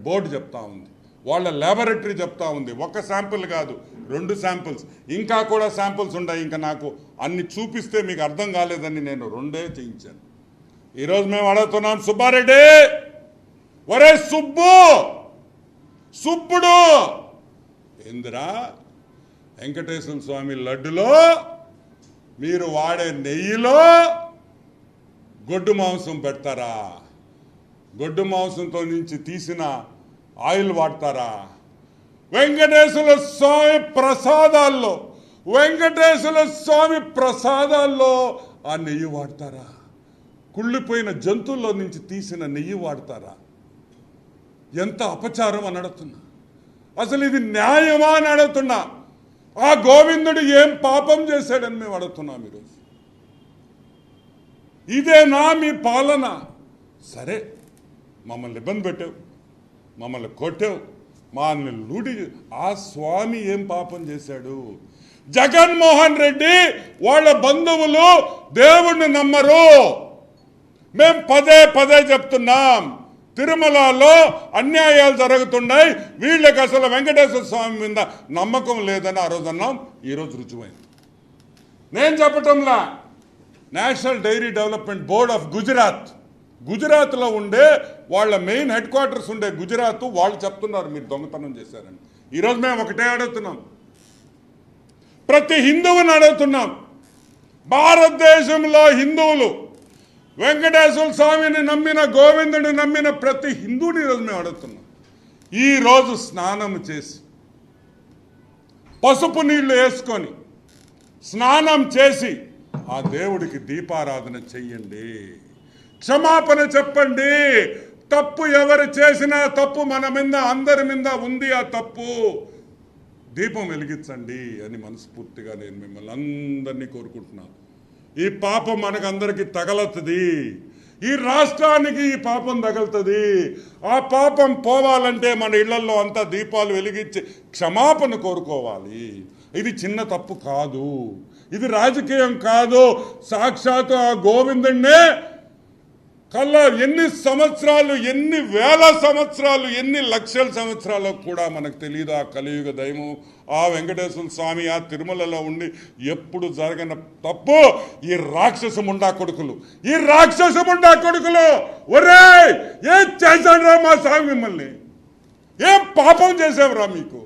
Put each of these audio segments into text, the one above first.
Board చెప్తా ఉంది, వాళ్ళ ల్యాబొరేటరీ చెప్తా ఉంది. ఒక శాంపిల్ కాదు, 2 శాంపిల్స్, ఇంకా కూడా శాంపిల్స్ ఉన్నాయి. ఇంకా నాకు అన్ని చూపిస్తే మీకు అర్థం కాలేదని నేను 2 చేయించాను. ఈరోజు మేము అడుగుతున్నాం, సుబ్బారెడ్డి, ఒరే సుబ్బుడు ఏందిరా, వెంకటేశ్వర స్వామి లడ్డులో మీరు వాడే నెయ్యిలో గొడ్డు మాంసం పెడతారా? గొడ్డు మాంసంతో నుంచి తీసిన ఆయిల్ వాడతారా? వెంకటేశ్వర స్వామి ప్రసాదాల్లో ఆ నెయ్యి వాడతారా? కుళ్ళిపోయిన జంతువుల్లో నుంచి తీసిన నెయ్యి వాడతారా? ఎంత అపచారం అని అడుగుతున్నా. అసలు ఇది న్యాయమా అని అడుగుతున్నా. ఆ గోవిందుడు ఏం పాపం చేశాడని మేము అడుగుతున్నాం ఈరోజు. ఇదేనా మీ పాలన? సరే, మమ్మల్ని ఇబ్బంది పెట్టావు, మమ్మల్ని కొట్టావు, మమ్మల్ని లూటి. ఆ స్వామి ఏం పాపం చేశాడు? జగన్మోహన్ రెడ్డి వాళ్ళ బంధువులు దేవుణ్ణి నమ్మరు. మేము పదే చెప్తున్నాం, తిరుమలలో అన్యాయాలు జరుగుతున్నాయి, వీళ్ళకి అసలు వెంకటేశ్వర స్వామి మీద నమ్మకం లేదని ఆ రోజు అన్నాం. ఈరోజు రుజువైంది. నేను చెప్పటంలా, national dairy development board of గుజరాత్లో ఉండే వాళ్ళ మెయిన్ హెడ్ క్వార్టర్స్ ఉండే గుజరాత్ వాళ్ళు చెప్తున్నారు మీరు దొంగతనం చేశారని. ఈరోజు మేము ఒకటే అడుగుతున్నాం, ప్రతి హిందువుని అడుగుతున్నాం, భారతదేశంలో హిందువులు వెంకటేశ్వర స్వామిని నమ్మిన, గోవిందుని నమ్మిన ప్రతి హిందువుని ఈరోజు మేము అడుగుతున్నాం, ఈరోజు స్నానం చేసి పసుపు నీళ్లు వేసుకొని స్నానం చేసి ఆ దేవుడికి దీపారాధన చెయ్యండి, క్షమాపణ చెప్పండి. తప్పు ఎవరు చేసినా తప్పు మన మీద, అందరి మీద ఉంది ఆ తప్పు, దీపం వెలిగించండి అని మనస్ఫూర్తిగా నేను మిమ్మల్ని అందరినీ కోరుకుంటున్నాను. ఈ పాపం మనకందరికీ తగలుతుంది, ఈ రాష్ట్రానికి ఈ పాపం తగులుతుంది. ఆ పాపం పోవాలంటే మన ఇళ్లలో అంతా దీపాలు వెలిగించి క్షమాపణ కోరుకోవాలి. ఇది చిన్న తప్పు కాదు, ఇది రాజకీయం కాదు. సాక్షాత్తు ఆ గోవిందుణ్ణే కల్లా ఎన్ని సంవత్సరాలు, ఎన్ని వేల సంవత్సరాలు, ఎన్ని లక్షల సంవత్సరాలు కూడా మనకు తెలియదు. ఆ కలియుగ దైవం ఆ వెంకటేశ్వర స్వామి ఆ తిరుమలలో ఉండి ఎప్పుడు జరగని తప్పు ఈ రాక్షస ముండా కొడుకులు ఒరే ఏం చేశాడురా మా స్వామి, మిమ్మల్ని ఏం పాపం చేసావురా? మీకు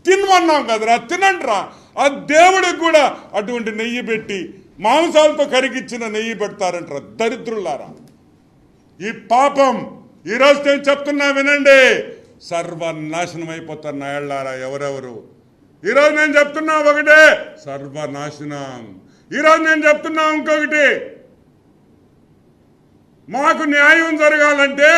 తినమన్నాం కదరా, తినండిరా. ఆ దేవుడికి కూడా అటువంటి నెయ్యి పెట్టి మాంసాలతో కరిగిచ్చిన నెయ్యి పెడతారంటారా దరిద్రులారా. ఈ పాపం ఈరోజు నేను చెప్తున్నా వినండి, సర్వనాశనం అయిపోతారు నాయళ్ళారా ఎవరెవరు. ఈరోజు నేను చెప్తున్నా ఒకటే, సర్వనాశనం. ఈరోజు నేను చెప్తున్నా ఇంకొకటి, మాకు న్యాయం జరగాలంటే